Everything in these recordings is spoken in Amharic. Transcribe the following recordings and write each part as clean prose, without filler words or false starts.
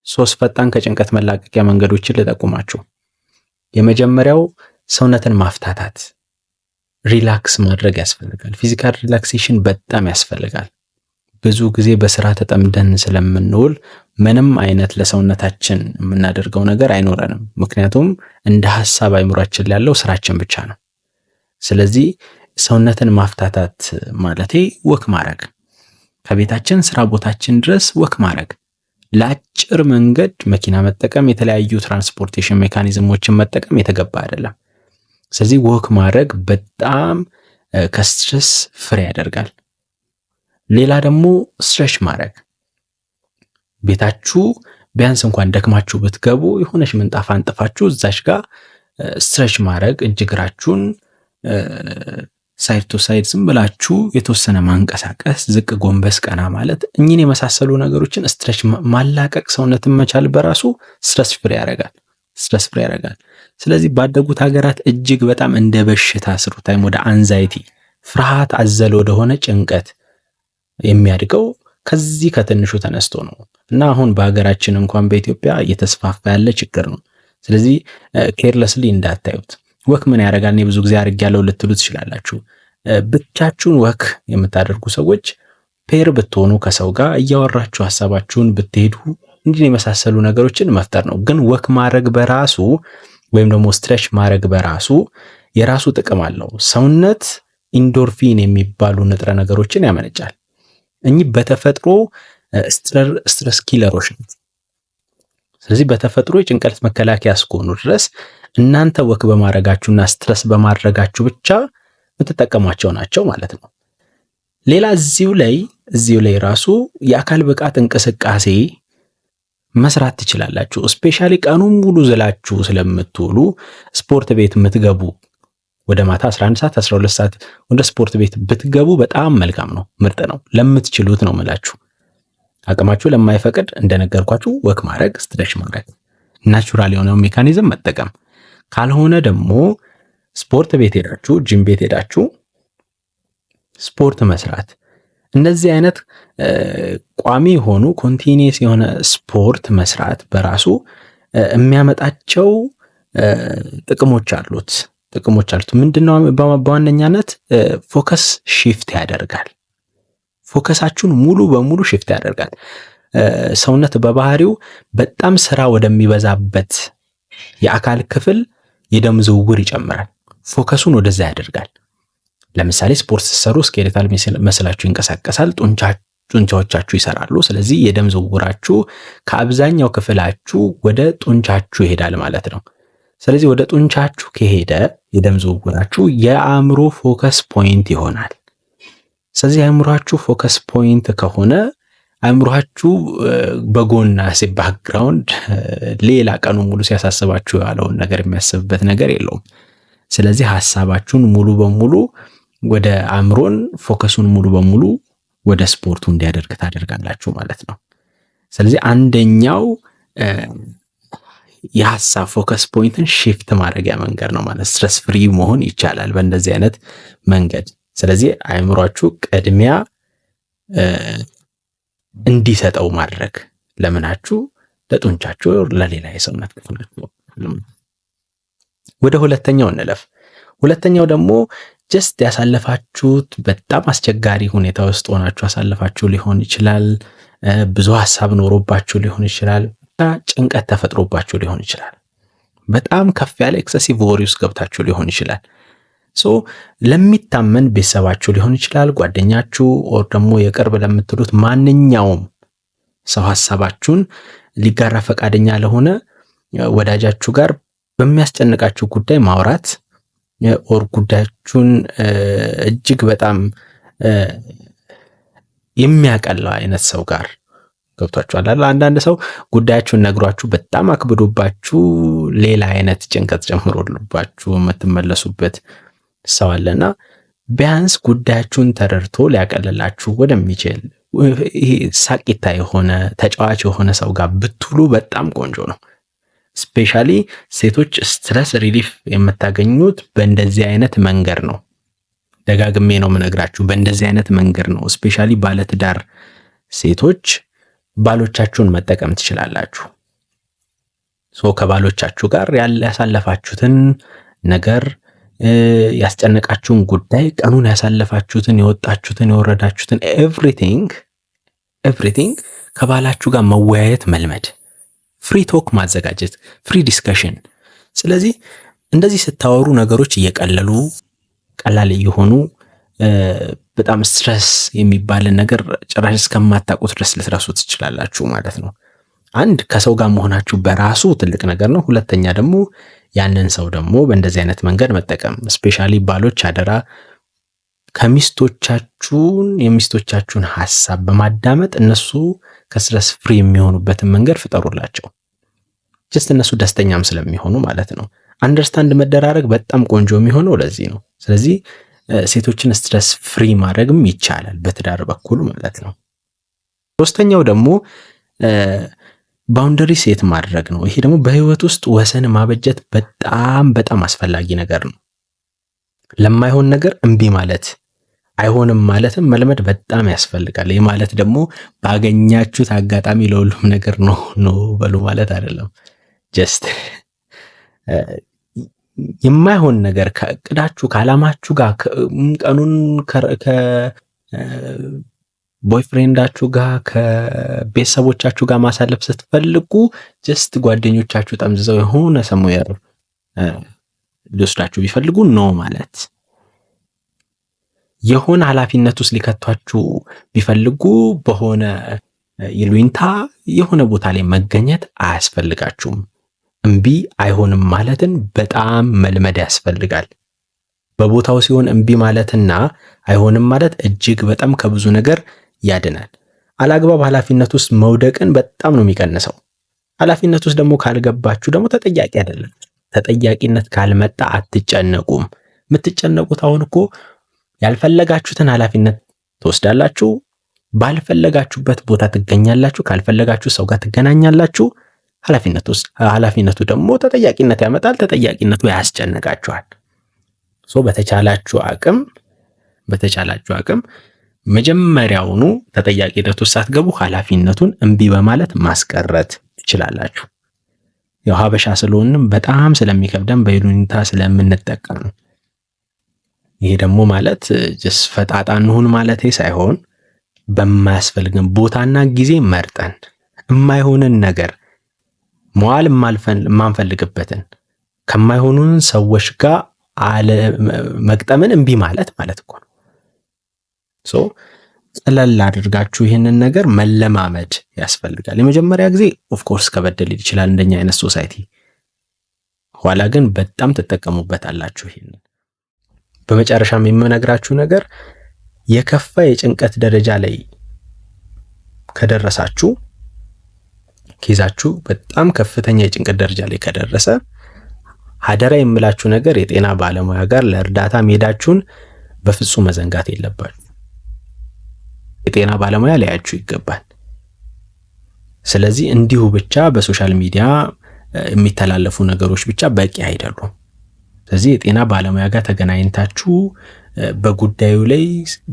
ሶስት ፈጣን ከጭንቀት መላቀቂያ መንገዶችን ልጠቁማችሁ። የመጀመሪያው ሰውነትን ማፍታታት፣ ሪላክስ ማድረግ ያስፈልጋል። ፊዚካል ሪላክሴሽን በጣም ያስፈልጋል። ብዙ ጊዜ በስራ ተጠምደን ስለምንውል ምንም አይነት ለሰውነታችን የምናደርገው ነገር አይኖረንም። ምክንያቱም እንደ ሐሳብ አይምሯችን ያለው ስራችን ብቻ ነው። ስለዚህ ሰውነትን ማፍታታት ማለቴ ወክ ማድረግ፣ ከቤታችን ስራ ቦታችን ድረስ ወክ ማድረግ፣ ለአጭር መንገድ መኪና መጠቀም፣ የተለያዩ ትራንስፖርቴሽን ሜካኒዝሞችን መጠቀም የተገባ አይደለም። ስለዚህ ወክ ማድረግ በጣም ከስትረስ ፍሪ ያደርጋል። ሌላ ደግሞ ስትሬች ማድረግ፣ ቤታችሁ ቢያንስ እንኳን ደክማችሁ ብትገቡ የሆነች ምንጣፍ አንጥፋችሁ እዛች ጋር ስትሬች ማድረግ፣ እጅግራችሁን ሳይድ ቱ ሳይድ ዝም ብላችሁ የተወሰነ ማንቀሳቀስ፣ ዝቅ ጎንበስ ቀና ማለት፣ እኚህን የመሳሰሉ ነገሮችን ስትሬች ማላቀቅ፣ ሰውነትን መቻል በራሱ ስትረስ ፍሪ ያደርጋል። ስለዚህ ባደጉት ሀገራት እጅግ በጣም እንደ በሽታ ስሩ ታይም ወደ አንዛይቲ ፍርሃት አዘል ወደሆነ ጭንቀት የሚያድገው ከዚህ ከትንሹ ተነስቶ ነው እና አሁን በሀገራችን እንኳን በኢትዮጵያ እየተስፋፋ ያለ ችግር ነው። ስለዚህ ኬርለስሊ እንዳታዩት። ወክ ምን ያደርጋል? እኔ ብዙ ጊዜ አድርጌያለሁ ልትሉ ትችላላችሁ። ብቻችሁን ወክ የምታደርጉ ሰዎች ፔር ብትሆኑ ከሰው ጋር እያወራችሁ ሀሳባችሁን ብትሄዱ እንዲህ የመሳሰሉ ነገሮችን መፍጠር ነው። ግን ወክ ማድረግ በራሱ ወይም ደግሞ ስትሬች ማድረግ በራሱ የራሱ ጥቅም አለው። ሰውነት ኢንዶርፊን የሚባሉ ንጥረ ነገሮችን ያመነጫል። እኚህ በተፈጥሮ ስትረስ ኪለሮች ናቸው። ስለዚህ በተፈጥሮ የጭንቀት መከላከያ እስከሆኑ ድረስ እናንተ ወክ በማድረጋችሁና ስትረስ በማድረጋችሁ ብቻ የምትጠቀሟቸው ናቸው ማለት ነው። ሌላ እዚሁ ላይ ራሱ የአካል ብቃት እንቅስቃሴ መስራት ትችላላችሁ። ስፔሻሊ ቀኑን ሙሉ ዝላችሁ ስለምትውሉ ስፖርት ቤት የምትገቡ ወደ ማታ 11 ሰዓት 12 ሰዓት ወደ ስፖርት ቤት ብትገቡ በጣም መልካም ነው፣ ምርጥ ነው። ለምትችሉት ነው የምላችሁ። አቅማችሁ ለማይፈቅድ እንደነገርኳችሁ ወክ ማድረግ፣ ስትሬች ማድረግ፣ ናቹራል የሆነውን ሜካኒዝም መጠቀም፣ ካልሆነ ደግሞ ስፖርት ቤት ሄዳችሁ ጂም ቤት ሄዳችሁ ስፖርት መስራት። እንደዚህ አይነት ቋሚ የሆኑ ኮንቲኒየስ የሆነ ስፖርት መስራት በራሱ የሚያመጣቸው ጥቅሞች አሉት። ምንድነው? በዋነኛነት ፎከስ ሺፍት ያደርጋል። ፎከሳችሁን ሙሉ በሙሉ ሺፍት ያደርጋል። ሰውነት በባህሪው በጣም ስራ ወደሚበዛበት የአካል ክፍል የደም ዝውውር ይጨምራል። ፎከሱን ወደዛ ያደርጋል። ለምሳሌ ስፖርት ስትሰሩ ስኬሌታል መስላችሁ ይንቀሳቀሳል፣ ጡንቻዎቻችሁ ይሰራሉ። ስለዚህ የደም ዝውውራችሁ ከአብዛኛው ክፍላችሁ ወደ ጡንቻችሁ ይሄዳል ማለት ነው። ስለዚህ ወደ ጡንቻችሁ ከሄደ የደም ዝውውራችሁ የአእምሮ ፎከስ ፖይንት ይሆናል። ስለዚህ የአእምሯችሁ ፎከስ ፖይንት ከሆነ አእምሯችሁ በጎና ባክግራውንድ ሌላ ቀኑ ሙሉ ሲያሳስባችሁ ያለውን ነገር የሚያስብበት ነገር የለውም። ስለዚህ ሐሳባችሁን ሙሉ በሙሉ ወደ አእምሮን ፎከሱን ሙሉ በሙሉ ወደ ስፖርቱ እንዲያደርግ ታደርጋላችሁ ማለት ነው። ስለዚህ አንደኛው የሐሳብ ፎከስ ፖይንትን ሺፍት ማድረጊያ መንገድ ነው ማለት ስትረስ ፍሪ መሆን ይቻላል በእንደዚህ አይነት መንገድ። ስለዚህ አእምሯችሁ ቅድሚያ እንዲሰጠው ማድረግ ለምናችሁ፣ ለጡንቻችሁ፣ ለሌላ የሰውነት ክፍላችሁ። ወደ ሁለተኛው እንለፍ። ሁለተኛው ደግሞ ጀስት ያሳለፋችሁት በጣም አስቸጋሪ ሁኔታ ውስጥ ሆናችሁ አሳልፋችሁ ሊሆን ይችላል። ብዙ ሐሳብ ኖሮባችሁ ሊሆን ይችላል። ጭንቀት ተፈጥሮባችሁ ሊሆን ይችላል። በጣም ከፍ ያለ ኤክሰሲቭ ወሪ ውስጥ ገብታችሁ ሊሆን ይችላል። ለሚታመን ቤተሰባችሁ ሊሆን ይችላል፣ ጓደኛችሁ ኦር ደግሞ የቅርብ ለምትሉት ማንኛውም ሰው ሐሳባችሁን ሊጋራ ፈቃደኛ ለሆነ ወዳጃችሁ ጋር በሚያስጨንቃችሁ ጉዳይ ማውራት ኦር ጉዳያችሁን እጅግ በጣም የሚያቀለው አይነት ሰው ጋር ገብቷችኋል አይደል? አንዳንድ ሰው ጉዳያችሁን ነግሯችሁ በጣም አክብዶባችሁ ሌላ አይነት ጭንቀት ጨምሮባችሁ የምትመለሱበት ሰው አለና ቢያንስ ጉዳያችሁን ተረድቶ ሊያቀልላችሁ ወደሚችል ይሄ ሳቂታ የሆነ ተጫዋች የሆነ ሰው ጋር ብትውሉ በጣም ቆንጆ ነው። ስፔሻሊ ሴቶች ስትረስ ሪሊፍ የምታገኙት በእንደዚህ አይነት መንገድ ነው። ደጋግሜ ነው የምነግራችሁ፣ በእንደዚህ አይነት መንገድ ነው። ስፔሻሊ ባለትዳር ሴቶች ባሎቻችሁን መጠቀም ትችላላችሁ። ከባሎቻችሁ ጋር ያሳለፋችሁትን ነገር ያስጨነቃችሁን ጉዳይ ቀኑን ያሳለፋችሁትን የወጣችሁትን የወረዳችሁትን ኤቭሪቲንግ ከባላችሁ ጋር መወያየት መልመድ፣ ፍሪ ቶክ ማዘጋጀት፣ ፍሪ ዲስከሽን። ስለዚህ እንደዚህ ስታወሩ ነገሮች እየቀለሉ ቀላል እየሆኑ በጣም ስትረስ የሚባልን ነገር ጭራሽ እስከማታውቁት ድረስ ልትረሱ ትችላላችሁ ማለት ነው። አንድ ከሰው ጋር መሆናችሁ በራሱ ትልቅ ነገር ነው። ሁለተኛ ደግሞ ያንን ሰው ደግሞ በእንደዚህ አይነት መንገድ መጠቀም፣ ስፔሻሊ ባሎች አደራ የሚስቶቻችሁን ሐሳብ በማዳመጥ እነሱ ከስትረስ ፍሪ የሚሆኑበትን መንገድ ፍጠሩላቸው። ጀስት እነሱ ደስተኛም ስለሚሆኑ ማለት ነው። አንደርስታንድ መደራረግ በጣም ቆንጆ የሚሆነው ለዚህ ነው። ስለዚህ ሴቶችን ስትረስ ፍሪ ማድረግም ይቻላል በትዳር በኩል ማለት ነው። ሶስተኛው ደግሞ ባውንደሪ ሴት ማድረግ ነው። ይሄ ደግሞ በህይወት ውስጥ ወሰን ማበጀት በጣም በጣም አስፈላጊ ነገር ነው። ለማይሆን ነገር እምቢ ማለት አይሆንም ማለትም መልመድ በጣም ያስፈልጋል። ይህ ማለት ደግሞ ባገኛችሁት አጋጣሚ ለሁሉም ነገር ነው በሉ ማለት አይደለም። ጀስት የማይሆን ነገር ከእቅዳችሁ ከዓላማችሁ ጋር ቀኑን ቦይፍሬንዳችሁ ጋር ከቤተሰቦቻችሁ ጋር ማሳለፍ ስትፈልጉ ጀስት ጓደኞቻችሁ ጠምዝዘው የሆነ ሰሙየር ሊወስዳችሁ ቢፈልጉ ነው ማለት፣ የሆነ ኃላፊነት ውስጥ ሊከቷችሁ ቢፈልጉ በሆነ ይሉኝታ የሆነ ቦታ ላይ መገኘት አያስፈልጋችሁም። እምቢ አይሆንም ማለትን በጣም መልመድ ያስፈልጋል። በቦታው ሲሆን እምቢ ማለትና አይሆንም ማለት እጅግ በጣም ከብዙ ነገር ያድናል። አላግባብ ኃላፊነት ውስጥ መውደቅን በጣም ነው የሚቀንሰው። ኃላፊነት ውስጥ ደግሞ ካልገባችሁ ደግሞ ተጠያቂ አይደለም። ተጠያቂነት ካልመጣ አትጨነቁም። የምትጨነቁት አሁን እኮ ያልፈለጋችሁትን ኃላፊነት ትወስዳላችሁ፣ ባልፈለጋችሁበት ቦታ ትገኛላችሁ፣ ካልፈለጋችሁ ሰው ጋር ትገናኛላችሁ። ኃላፊነቱ ደግሞ ተጠያቂነት ያመጣል። ተጠያቂነቱ ያስጨንቃችኋል። በተቻላችሁ አቅም መጀመሪያውኑ ተጠያቂነቱ ሳትገቡ ኃላፊነቱን እምቢ በማለት ማስቀረት ትችላላችሁ። ያው ሀበሻ ስለሆንም በጣም ስለሚከብደን በይሉኝታ ስለምንጠቀም ነው። ይሄ ደግሞ ማለት ፈጣጣ እንሁን ማለቴ ሳይሆን በማያስፈልግን ቦታና ጊዜ መርጠን የማይሆንን ነገር መዋል የማንፈልግበትን ከማይሆኑን ሰዎች ጋር መግጠምን እምቢ ማለት እኮ ነው። ቀለል አድርጋችሁ ይህንን ነገር መለማመድ ያስፈልጋል። የመጀመሪያ ጊዜ ኦፍኮርስ ከበድ ሊል ይችላል እንደኛ አይነት ሶሳይቲ፣ ኋላ ግን በጣም ትጠቀሙበታላችሁ ይሄንን። በመጨረሻም የምነግራችሁ ነገር የከፋ የጭንቀት ደረጃ ላይ ከደረሳችሁ፣ ኬዛችሁ በጣም ከፍተኛ የጭንቀት ደረጃ ላይ ከደረሰ ሀደራ የምላችሁ ነገር የጤና ባለሙያ ጋር ለእርዳታ መሄዳችሁን በፍጹም መዘንጋት የለባችሁ። የጤና ባለሙያ ሊያያችሁ ይገባል። ስለዚህ እንዲሁ ብቻ በሶሻል ሚዲያ የሚተላለፉ ነገሮች ብቻ በቂ አይደሉም። ስለዚህ የጤና ባለሙያ ጋር ተገናኝታችሁ በጉዳዩ ላይ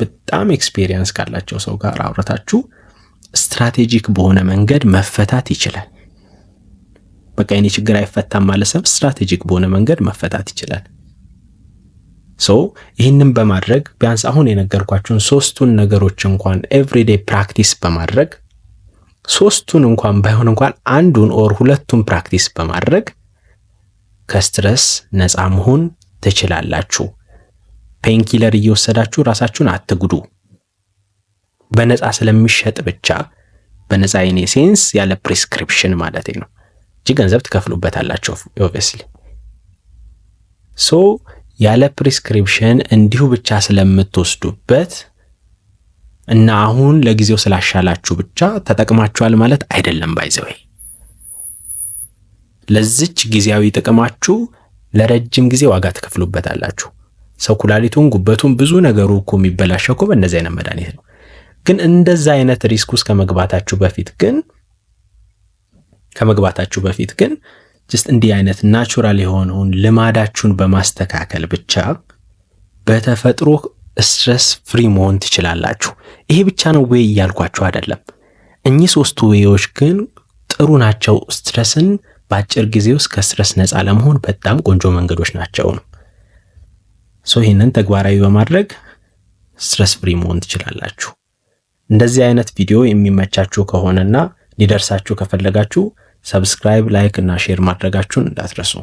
በጣም ኤክስፔሪየንስ ካላቸው ሰው ጋር አውርታችሁ ስትራቴጂክ በሆነ መንገድ መፈታት ይችላል። በቃ የኔ ችግር አይፈታም ማለት ሳይሆን ስትራቴጂክ በሆነ መንገድ መፈታት ይችላል። ይህንን በማድረግ ቢያንስ አሁን የነገርኳችሁን ሶስቱን ነገሮች እንኳን ኤቭሪዴይ ፕራክቲስ በማድረግ ሶስቱን እንኳን ባይሆን እንኳን አንዱን ኦር ሁለቱን ፕራክቲስ በማድረግ ከስትረስ ነፃ መሆን ትችላላችሁ። ፔንኪለር እየወሰዳችሁ ራሳችሁን አትጉዱ። በነፃ ስለሚሸጥ ብቻ በነፃ የኔ ሴንስ ያለ ፕሪስክሪፕሽን ማለት ነው እንጂ ገንዘብ ትከፍሉበታላችሁ ኦብቪየስሊ። ያለ ፕሪስክሪፕሽን እንዲሁ ብቻ ስለምትወስዱበት እና አሁን ለጊዜው ስላሻላችሁ ብቻ ተጠቅማችኋል ማለት አይደለም። ባይዘው ለዚች ጊዜያዊ ጥቅማችሁ ለረጅም ጊዜ ዋጋ ትከፍሉበታላችሁ። ሰው ኩላሊቱን፣ ጉበቱን፣ ብዙ ነገሩ እኮ የሚበላሸው እኮ በእንደዚህ አይነት መድኃኒት ነው። ግን እንደዛ አይነት ሪስክ ውስጥ ከመግባታችሁ በፊት ግን ጀስት እንዲህ አይነት ናቹራል የሆነውን ልማዳችሁን በማስተካከል ብቻ በተፈጥሮ ስትረስ ፍሪ መሆን ትችላላችሁ። ይሄ ብቻ ነው ወይ እያልኳችሁ አይደለም። እኚህ ሶስቱ ዌዎች ግን ጥሩ ናቸው ስትረስን በአጭር ጊዜ ውስጥ ከስትረስ ነፃ ለመሆን በጣም ቆንጆ መንገዶች ናቸው ነው። ይህንን ተግባራዊ በማድረግ ስትረስ ፍሪ መሆን ትችላላችሁ። እንደዚህ አይነት ቪዲዮ የሚመቻችሁ ከሆነና ሊደርሳችሁ ከፈለጋችሁ ሰብስክራይብ፣ ላይክ እና ሼር ማድረጋችሁን እንዳትረሱ።